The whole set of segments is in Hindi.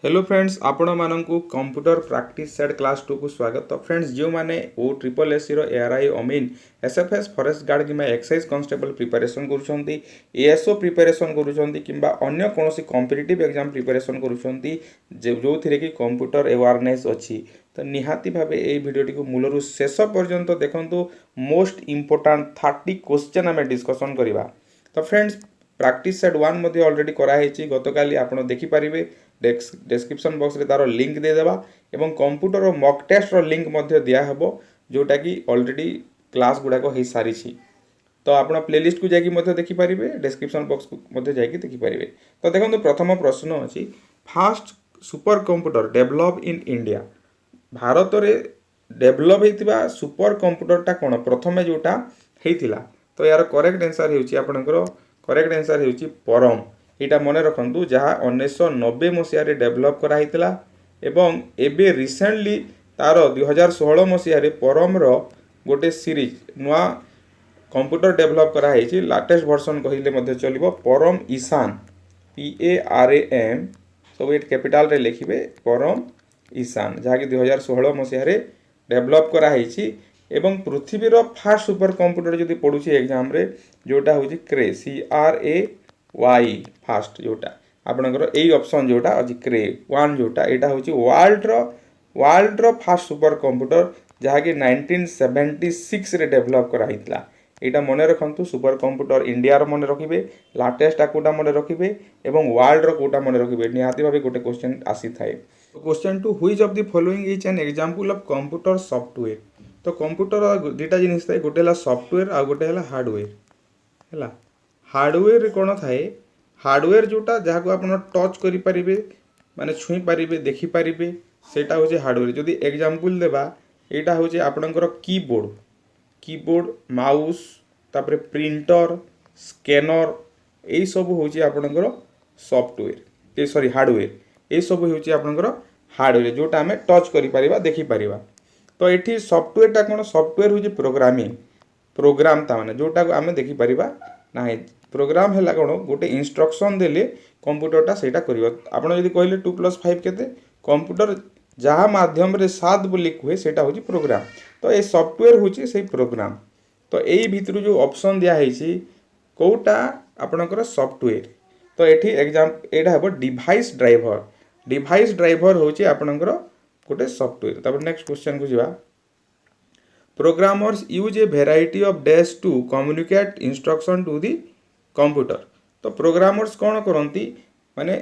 हेलो फ्रेंड्स आपण मानू कंप्यूटर प्रैक्टिस सेट क्लास 2 को स्वागत। तो फ्रेंड्स जो मैंने ओ ट्रिपल एससी एआरआई अमीन एसएफएस फॉरेस्ट गार्ड कि एक्साइज कांस्टेबल प्रिपरेशन करूछंती एएसओ प्रिपरेशन करूछंती किंबा अन्य कोनोसी कॉम्पिटिटिव एग्जाम प्रिपरेशन करूछंती जो थिरे कि कंप्यूटर अवेयरनेस अछि तो निहाती भाबे ए वीडियोटी को मूलरु शेष पर्यंत देखंतु मोस्ट इंपोर्टेंट 30 क्वेश्चन हमें डिस्कशन करिबा। तो फ्रेंड्स प्रैक्टिस सेट 1 मध्ये ऑलरेडी करा हेची गतकाली आपण देखि परिबे डिस्क्रिप्शन बॉक्स रे तार लिंक दे देबा एवं कंप्यूटर और मॉक टेस्ट रो लिंक मध्ये दिया हबो जोटा कि ऑलरेडी क्लास गुडा को हे सारी छी। तो आपण प्लेलिस्ट को जाकी मध्ये देखि परिबे डिस्क्रिप्शन बॉक्स को मध्ये जाकी देखि परिबे। तो देखंतु प्रथम प्रश्न अछि fast super computer develop in India Bharat रे डेवलप हेतिबा सुपर कंप्यूटर टा कोन प्रथमे जोटा हेतिला। तो यार करेक्ट आंसर हेउची आपनकर करेक्ट आंसर हेउची परम। एटा मने रखंतु जहा 1990 मसिया रे डेवलप करा हितला एवं एबे रिसेंटली तार 2016 मसिया रे परम रो गोटे सीरीज नुआ कंप्यूटर डेवलप करा हेची लेटेस्ट वर्जन कहिले मध्ये चलिबो परम ईशान PARAM सब एट कैपिटल रे लिखिबे परम ईशान जहा कि 2016 मसिया रे डेवलप करा हेची एवं पृथ्वी रो फास्ट सुपर कंप्यूटर जदी पडुची एग्जाम रे जोटा होची क्रे CRAY फास्ट जोटा आपनकर एई ऑप्शन जोटा अछि क्रे 1 जोटा एटा होची वर्ल्ड रो फास्ट सुपर कंप्यूटर जहा कि 1976 रे डेवलप करा हितला। एटा मने रखंतु सुपर कंप्यूटर इंडिया रो मने रखिबे लेटेस्ट कोटा मने रखिबे एवं वर्ल्ड रो कोटा मने रखिबे निहाती भाबे गोटे क्वेश्चन आसी थाए। Question 2 which of the following is an example of computer software. तो कंप्यूटर दुटा जिनिस थाए गोटे हला सॉफ्टवेयर आ गोटे हला हार्डवेयर हला। हार्डवेयर रे कोन थाए हार्डवेयर जोटा जहा को आपण टच करि परिबे माने छुई परिबे देखि परिबे सेटा होचे हार्डवेयर। जदी एग्जांपल देबा एटा होचे आपनकर कीबोर्ड माउस तापरे प्रिंटर स्कैनर एई सब होचे आपनकर सॉफ्टवेयर ए सॉरी हार्डवेयर ए सब होचे आपनकर हार्डवेयर जोटा हमें टच करि परिबा देखि परिबा। तो एठी सॉफ्टवेयर टा कोन सॉफ्टवेयर होचे प्रोग्राम ता माने जोटा को हमें देखि परिबा नाही। प्रोग्राम हैला कोन गोटे इंस्ट्रक्शन देले कंप्यूटर टा सेटा करिवो। आपण यदि कहले 2 + 5 केते कंप्यूटर जहा माध्यम रे 7 बोली कुए सेटा होची प्रोग्राम। तो ए सॉफ्टवेयर होची से प्रोग्राम। तो एई भितरु जो ऑप्शन दिया हेची कोटा आपनकर सॉफ्टवेयर। तो एठी एग्जाम एटा हबो डिवाइस ड्राइवर होची आपनकर गोटे सॉफ्टवेयर। तब नेक्स्ट क्वेश्चन को जिवा programmers use a variety of dash to communicate instruction to the computer. तो प्रोग्रामर्स कौन करती माने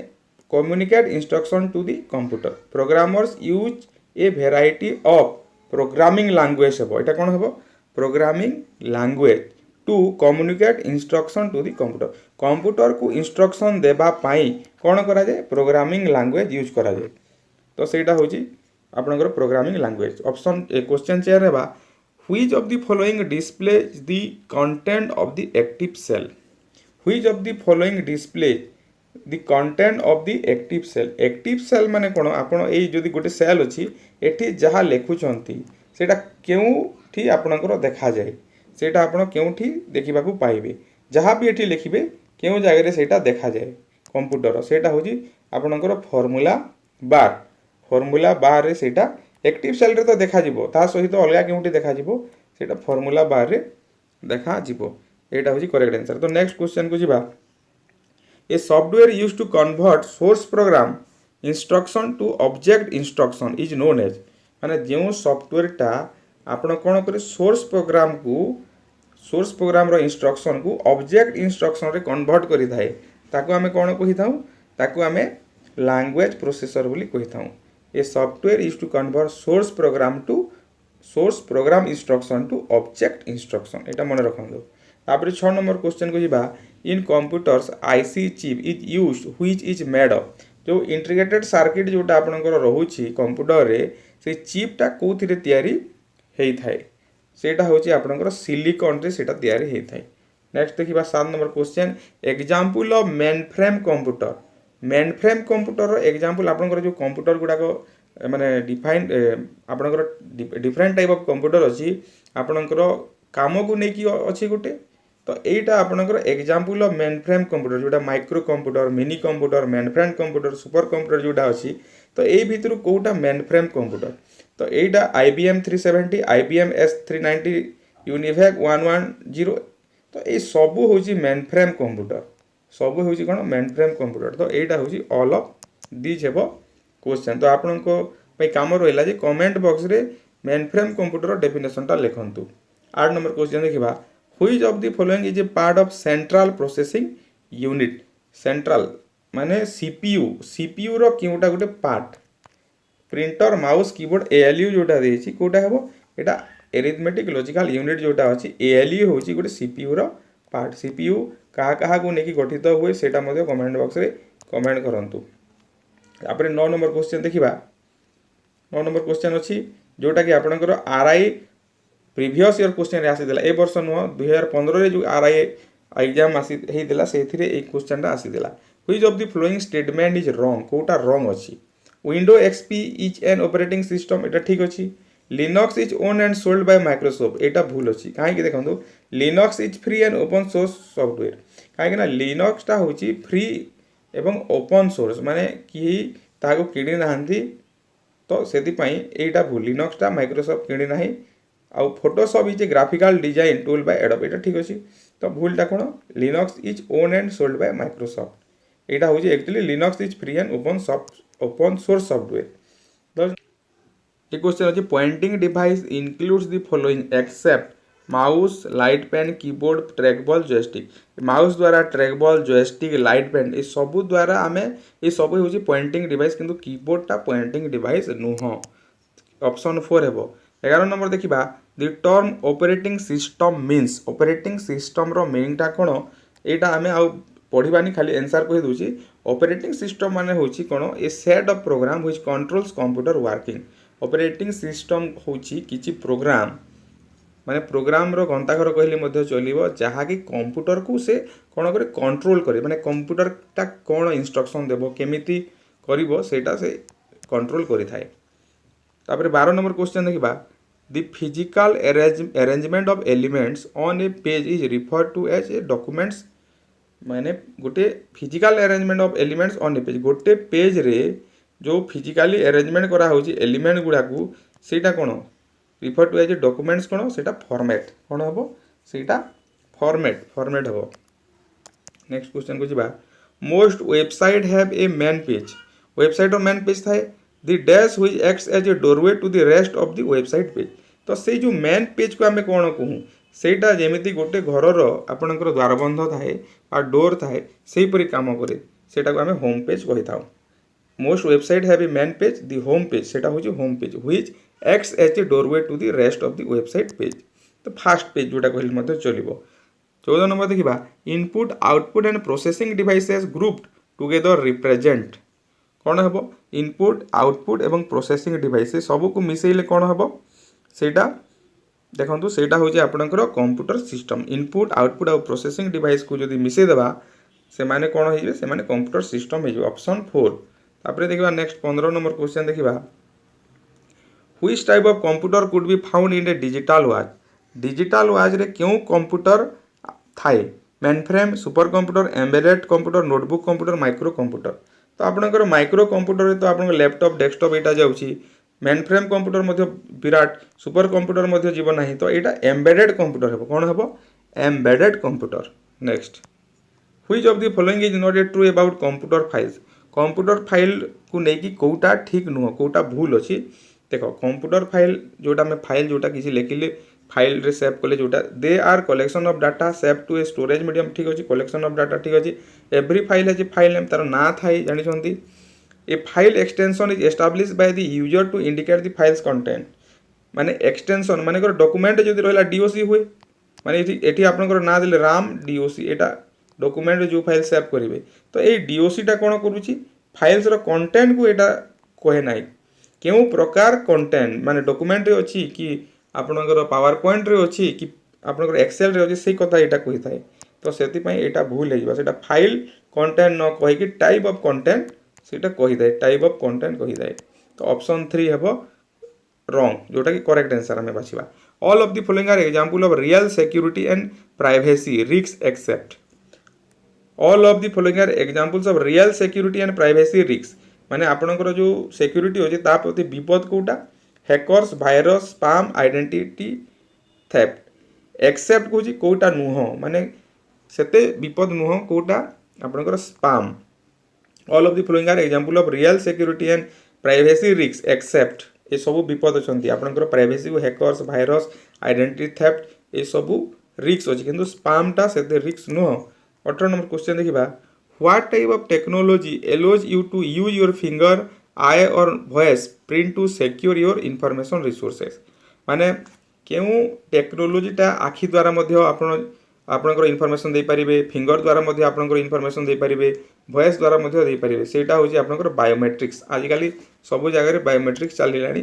communicate instruction to the computer. Programmers use a variety of programming language हे एटा कौन हे programming language to communicate instruction to the computer. Computer को इंस्ट्रक्शन देबा पाई कौन करा जाए प्रोग्रामिंग लैंग्वेज यूज करा जाए। तो सेटा होची आपनकर प्रोग्रामिंग लैंग्वेज। ऑप्शन क्वेश्चन चेयर हेबा which of the following displays the content of the active cell. Which of the following display the content of the active cell. Active cell माने कोन आपण एई जदी गोटे सेल अछि एठी जहा लेखुचंती सेटा केउठी आपनकर देखा जाय सेटा आपण केउठी देखिबा को पाइबे जहा भी एठी लिखिबे केउ जागा रे सेटा देखा जाय कंप्यूटर सेटा होजी आपनकर फार्मूला बार रे सेटा एक्टिव सेल रे तो देखा जिवो ता सहित अलगा केउठी देखा जिवो सेटा फार्मूला बार रे देखा जिवो। एटा होजी करेक्ट आंसर। तो नेक्स्ट क्वेश्चन को जिबा a software used to convert source program instruction to object instruction is known as माने जेउ सॉफ्टवेयर टा आपण कोन करे सोर्स प्रोग्राम रो इंस्ट्रक्शन को ऑब्जेक्ट इंस्ट्रक्शन रे कन्वर्ट करि थाए ताको हमें कोन कहि थाउ ताको हमें लैंग्वेज प्रोसेसर बोली कहि थाउ। A software used to convert source program instruction to object instruction एटा मन रखंदो। तापर 6 नंबर क्वेश्चन को जिबा in computers IC chip is used which is made of. जो इंटीग्रेटेड सर्किट जोटा आपनकर रहउची कंप्यूटर रे से चिप टा कोथिरे तयारी हेई थाए सेटा होची आपनकर सिलिकॉन रे सेटा तयारी हेई थाए। नेक्स्ट देखिबा 7 number question example of mainframe computer. Mainframe computer रो एग्जांपल आपनकर जो कंप्यूटर गुडा को माने डिफाइन आपनकर डिफरेंट टाइप ऑफ कंप्यूटर अछि आपनकर काम को नै कि अछि गोटे तो এইটা আপনার example of mainframe computer যেটা microcomputer minicomputer mainframe computer supercomputer যেটা অছি তো এই ভিতর কোটা মেন ফ্রেম কম্পুটর তো এইটা IBM 370 IBM S390 ইউনিভ্যাক 110 তো এই সবু হচ্ছে মেন ফ্রেম কম্পুটর সবু হচ্ছে কোণ মেন ফ্রেম কম্পুটর তো এইটা হচ্ছে অল অফ দিজ হেব क्वेश्चन तो आपनको काम रहा है कमेंट बॉक्स रे मेन फ्रेम कंप्यूटर डेफिनेशनटा लिखंतु 8 नंबर क्वेश्चन देखा which of the following is a part of central processing unit central माने सीपीयू रो क्योंटा गोटे part printer mouse keyboard ALU जोटा देछि कोटा हेबो एटा एरिथमेटिक लॉजिकल यूनिट जोटा अछि ALU होछि गोटे सीपीयू रो पार्ट सीपीयू कहा को नेकी गठित हुए सेटा मध्ये कमेंट बॉक्स रे कमेंट करंतु तापर 9 नंबर क्वेश्चन देखिबा 9 नंबर क्वेश्चन अछि जोटा कि आपनकर RI प्रीवियस ईयर क्वेश्चन रे आसी दिला ए वर्ष नो 2015 रे जो RI एग्जाम आसी हे दिला सेथिरे ए क्वेश्चन रा आसी दिला which of the following statement is wrong कोटा रॉन्ग अछि window XP is an operating system एटा ठीक अछि Linux is own and sold by Microsoft एटा भूल अछि काहे कि देखंतु Linux is free and open source software काहे कि ना लिनक्स टा होछि फ्री एवं ओपन सोर्स माने कि ताको किणी नाहंती तो सेति पई एटा भूल लिनक्स टा माइक्रोसॉफ्ट किणी नाही आ Photoshop is a graphical design tool by Adobe एटा ठीक अछि तो भूलटा कोन Linux is own and sold by Microsoft एटा होछि actually Linux is free and open source software तो ये क्वेश्चन अछि pointing device includes the following except mouse light pen keyboard trackball joystick mouse द्वारा ट्रैकबॉल जॉयस्टिक लाइट पेन ये सब द्वारा आमे ये सब होछि पॉइंटिंग डिवाइस किंतु कीबोर्ड टा पॉइंटिंग डिवाइस नुह ऑप्शन 4 हेबो 11 नंबर देखिबा the term operating system means operating system रो मीनिंग टा कोन एटा आमे आ पढ़िबानी खाली आंसर कहि दोछि ऑपरेटिंग सिस्टम माने होछि कोन a set of program which controls computer working operating system होछि किछि प्रोग्राम माने प्रोग्राम रो गंताघर कहले मध्य चलिबो जहा कि कंप्यूटर को से कोन करे कंट्रोल करे माने कंप्यूटर ता कोन इंस्ट्रक्शन देबो केमिति करिवो सेटा से कंट्रोल करि थाए तापर 12 नंबर क्वेश्चन देखिबा the physical arrangement of elements on a page is referred to as a documents माने गोटे physical arrangement of elements on a page गोटे पेज रे जो फिजिकली अरेंजमेंट करा होची एलिमेंट गुडा को सेटा कोन refer to as a documents कोन सेटा फॉर्मेट कोन हबो सेटा फॉर्मेट हबो नेक्स्ट क्वेश्चन को जिबा most website have a main page website रो मेन पेज थाए the dash which acts as a doorway to the rest of the website page तो से जो मेन पेज को हमें कोन कहू सेटा जेमिति गोटे घर रो आपनकर द्वारबंध थाए आ डोर थाए सेही परि काम करे सेटा को हमें होम पेज कहि थाउ most website have a main page the home page सेटा होची home page which acts as a doorway to the rest of the website page तो फर्स्ट पेज जोटा कहले मते चलिबो 14 नंबर देखिबा input output and processing devices grouped together represent कोन हबो इनपुट आउटपुट एवं प्रोसेसिंग डिवाइसेस सब को मिसेइले कोन हबो सेटा देखंतु सेटा होची आपनकर कंप्यूटर सिस्टम इनपुट आउटपुट और प्रोसेसिंग डिवाइस को जदी मिसे देबा से माने कोन होइबे से माने कंप्यूटर सिस्टम हे ऑप्शन 4 तापर देखिबा नेक्स्ट 15 नंबर क्वेश्चन देखिबा which type of computer could be found in A digital watch रे क्यों कंप्यूटर थाए mainframe super computer embedded computer notebook computer micro computer तो आपनकर माइक्रो कंप्यूटर तो आपन लैपटॉप डेस्कटॉप एटा जाउची मेनफ्रेम कंप्यूटर मध्य विराट सुपर कंप्यूटर मध्य जीवन नहीं तो एटा एम्बेडेड कंप्यूटर हेबो कोन हेबो embedded computer next which of the following is not A true about computer file को नेकी कोटा ठीक नुह कोटा भूल अछि देखो कंप्यूटर फाइल जोटा में फाइल जोटा किसी लिखिले फाइल रे सेव कले जोटा they are collection of data save to a storage medium ठीक अछि कलेक्शन ऑफ डाटा ठीक अछि एवरी फाइल है फाइल नेम तार ना थाई जानि छंती a file extension is established by the user to indicate the file's content माने एक्सटेंशन माने कर डॉक्यूमेंट जदी रहला डीओसी हुए माने एठी आपनकर ना दिले राम डीओसी एटा डॉक्यूमेंट जो फाइल सेव करिवे तो ए डीओसी टा कोन करूची फाइल्स रो कंटेंट को एटा कहे नाही केउ प्रकार कंटेंट माने डॉक्यूमेंट रे अछि कि आपनकर पावर पॉइंट रे अछि कि आपनकर एक्सेल रे अछि सेही कथा एटा कहि थाए तो सेति पई एटा भूल हे जिबा सेटा फाइल कंटेंट न कहि कि टाइप ऑफ कंटेंट सेटा कहि थाए टाइप ऑफ कंटेंट कहि थाए तो ऑप्शन 3 हेबो रॉन्ग जोटा कि करेक्ट आंसर हमें बाछिबा all of the following are example of real security and privacy risk except all of the following are examples of real security and privacy risk माने आपनकर जो सिक्योरिटी होची ता प्रति विपद कोटा hackers virus spam identity theft except कोची कोटा नुह माने सेते विपद नुह कोटा आपनकर spam all of the following are example of real security and privacy risk except ये सब विपद अछंती आपनकर प्राइवेसी को हैकर्स भाइरस आइडेंटिटी थेफ्ट ये सब रिस्क अछि किंतु स्पैम टा सेते रिस्क नुह 18 नंबर क्वेश्चन देखिबा what type of technology allows you to use your finger eye or voice print to secure your information resources माने केउ टेक्नोलॉजीटा आखि द्वारा मध्य आपनकर इनफॉरमेशन दे परिबे फिंगर द्वारा मध्य आपनकर इनफॉरमेशन दे परिबे वॉइस द्वारा मध्य दे परिबे सेटा होची आपनकर बायोमेट्रिक्स आजिकली सब जगह रे बायोमेट्रिक्स चलिलानी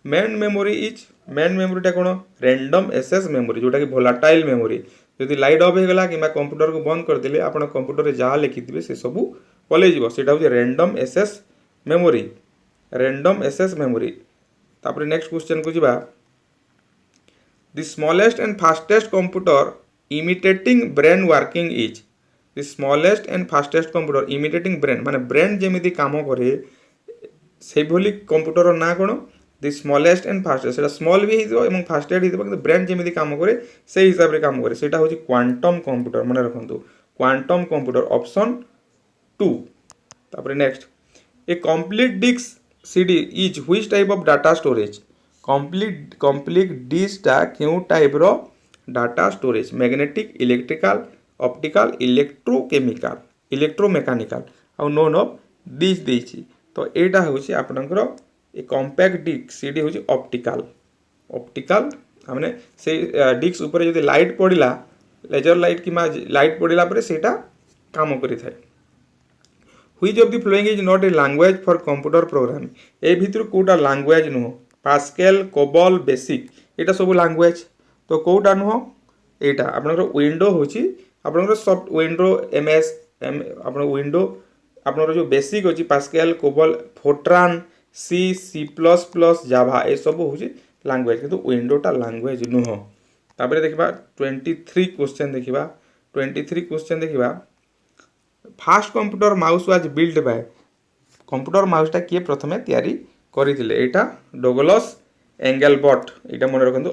मेन मेमोरीटा कोन रैंडम एक्सेस मेमोरी जोटा कि वोलाटाइल मेमोरी जदि लाइट ऑफ हो गला कि कंप्यूटर को बंद कर देले आपण कंप्यूटर रे जहाँ लिखिथिबे से सब पले जीवो सेटा होची रैंडम एक्सेस मेमोरी तापर नेक्स्ट क्वेश्चन को जिबा the smallest and fastest computer imitating brain working is the smallest and fastest computer imitating brain माने ब्रेन जेमिति काम करे से भली कंप्यूटर ना कोन द स्मॉलेस्ट एंड फास्टेस्ट सेटा स्मॉल भी हिजो एवं फास्टेस्ट हिजो किंतु ब्रेन जेमिति काम करे से हिसाब रे काम करे सेटा होची क्वांटम कंप्यूटर माने रखंतु क्वांटम कंप्यूटर ऑप्शन 2 तापर next a compact disc CD is which type of data storage compact disc टा क्यों टाइप रो data storage magnetic electrical optical electrochemical electromechanical आ नोन ऑफ दिस देछि तो एटा होछि आपनकर ए कॉम्पैक्ट डिस्क सीडी होछि ऑप्टिकल माने से डिस्क ऊपर जदि लाइट पड़िला लेजर लाइट कि लाइट पड़िला परे सेटा काम करि थाए which of the following is not a language for computer programming ए भितर कोटा लैंग्वेज नुह पास्कल कोबॉल बेसिक एटा सब लैंग्वेज तो कोटा नुह एटा आपनकर विंडो होछि आपनकर सॉफ्ट विंडो एमएस आपन विंडो आपनकर जो बेसिक होछि Pascal COBOL FORTRAN C plus plus Java ए सब होछि लैंग्वेज किंतु विंडोटा लैंग्वेज नुह तापर देखिबा 23 क्वेश्चन देखिबा first computer mouse was built by computer माउसटा किए प्रथमे तयारी करिथिले एटा डगलस एंगेलबर्ट एटा मन रखंतु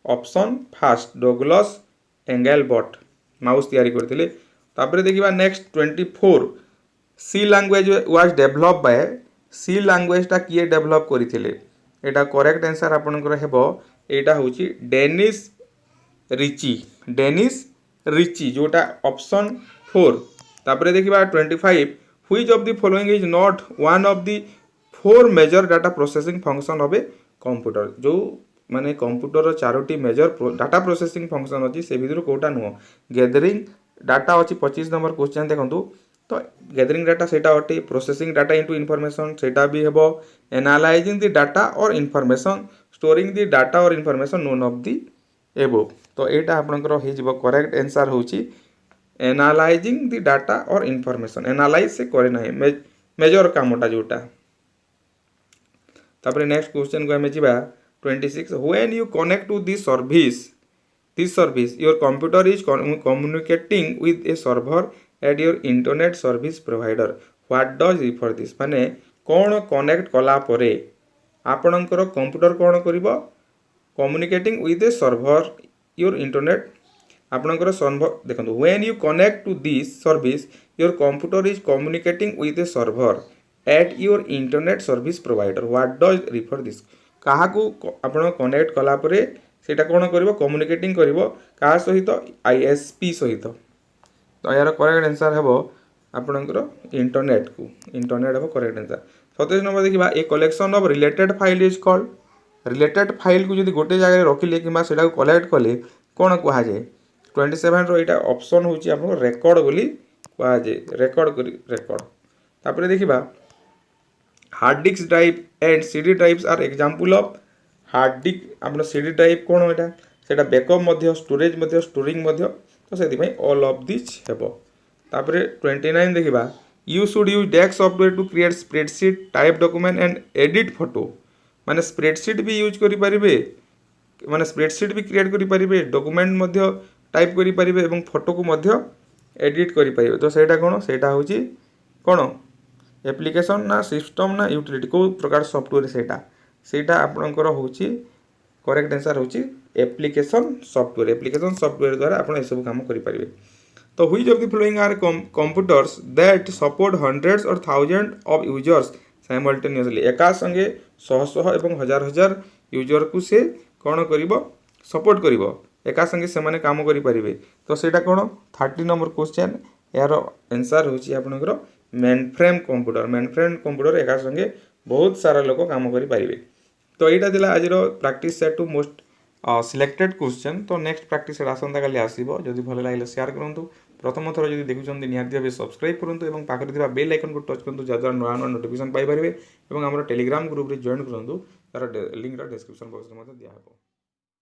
option first Douglas Engelbart mouse तयारी करथिले तापर देखिबा next 24 C language was develop by C लैंग्वेजटा किए डेवलप करथिले एटा करेक्ट आंसर आपनकर हेबो एटा होची डेनिस रिची जोटा ऑप्शन 4 तापर देखिबा 25 which of the following is not one of the 4 major data processing function of a computer जो माने कंप्यूटर चारोटी मेजर डाटा प्रोसेसिंग फंक्शन अछि से भितर कोटा नुह गैदरिंग डाटा अछि 25 नंबर क्वेश्चन देखंतु तो गैदरिंग डाटा सेटा अटे प्रोसेसिंग डाटा इनटू इनफॉरमेशन सेटा भी हेबो एनालाइजिंग द डाटा और इनफॉरमेशन स्टोरिंग द डाटा और इनफॉरमेशन नोन ऑफ द एबो तो एटा आपनकर हे जिवो करेक्ट आंसर होची एनालाइजिंग द डाटा और इनफॉरमेशन एनालाइज से करे नाही मेजर कामटा जोटा तापर नेक्स्ट क्वेश्चन को हमें जिबा 26 when you connect to this service your computer is communicating with a server at your internet service provider what does refer this माने कोन कनेक्ट कला परे आपणकर कंप्यूटर कोन करिवो communicating with a server your internet आपणकर सर्वर देखंतु when you connect to this service your computer is communicating with a server at your internet service provider what does refer this कहा को आपण कनेक्ट कला परे सेटा कोन करिवो कम्युनिकेटिंग करिवो का सहित आईएसपी सहित तो यार करेक्ट आंसर हेबो आपणकर इंटरनेट हेबो करेक्ट आंसर 27 नंबर देखिबा a collection of related file is called related file को जदि गोटे जगह रखिले किबा सेटा को कलेक्ट कले कोन कहा जाय 27 रो एटा ऑप्शन होची आपन रेकॉर्ड बोली कहा जाय रेकॉर्ड तापर देखिबा hard disk drive and CD drives are example of hard disk आपन सीडी ड्राइव कोन एटा सेटा बैकअप मध्य स्टोरेज मध्य स्टोरिंग मध्य तो सेति भाई ऑल ऑफ दिस हेबो तापर 29 देखिबा you should use desk software to create spreadsheet type document and edit photo माने स्प्रेडशीट भी यूज करि परिबे माने स्प्रेडशीट भी क्रिएट करें, डॉक्यूमेंट टाइप करें और फोटो को एडिट करें। तो सेटा कौन सेटा हूँ कौन एप्लिकेशन ना सिस्टम ना यूटिलिटी को प्रकार सॉफ्टवेयर सेटा आपणकर हूँ करेक्ट आंसर हूँ एप्लिकेशन सॉफ्टवेयर द्वारा आप सब काम करेंगे। तो which of the following are computers that support hundreds और थाउजेंड ऑफ यूजर्स साइमल्टेनियसली एका संगे शह शह एवं हजार हजार यूजर को से कौन कर सपोर्ट कर एका संगे से माने काम करें। तो सेटा कौन 30 नंबर क्वेश्चन यार आंसर हूँ आपंकर मेनफ्रेम कंप्यूटर एका संगे बहुत सारा लोक काम करेंगे। तो यहाँ था आज practice set two most selected question. तो नेक्स्ट प्रैक्टिस सेट आसंता काली आसो जदि भल लगे शेयर करूँ प्रथम थर जब देखुं निहाती भाव सब्सक्राइब करूँ और पाखे बेल आइकन को टच करूँ जहाँद्वारा नुआ नुआ नोटिफिकेशन पाइपर और आम टेलीग्राम ग्रुप में जॉइन करूँ तार लिंक डिस्क्रिप्शन बॉक्स में दिया।